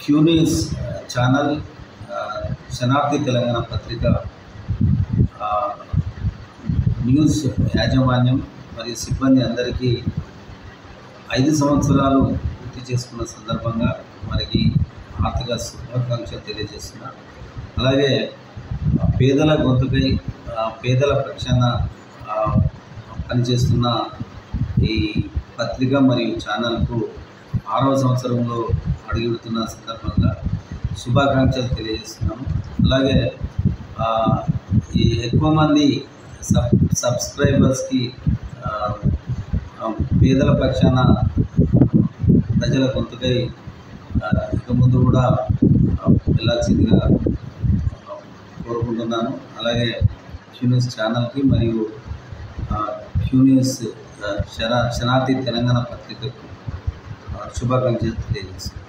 Q news channel శనార్థి తెలంగాణ పత్రిక news యాజమాన్యం మరియు సిబ్బంది అందరికీ 5 సంవత్సరాలు పూర్తి చేసుకున్న సందర్భంగా మనకి ఆర్థిక శుభాకాంక్షలు తెలియజేస్తున్నా. అలాగే పేదల గొంతుకై పేదల పక్షాన పనిచేస్తున్న ఈ పత్రిక మరియు ఛానల్కు 6వ సంవత్సరంలో అడుగుతున్న సందర్భంగా శుభాకాంక్షలు తెలియజేస్తున్నాము. అలాగే ఈ ఎక్కువ మంది సబ్స్క్రైబర్స్కి పేదల పక్షాన ప్రజల గొంతుకై ఇక ముందు కూడా వెళ్ళాల్సిందిగా కోరుకుంటున్నాను. అలాగే క్యూ న్యూస్ ఛానల్కి మరియు క్యూ న్యూస్ శనార్థి తెలంగాణ పత్రికకు శుభాకాంక్షలు తెలియజేస్తున్నాను.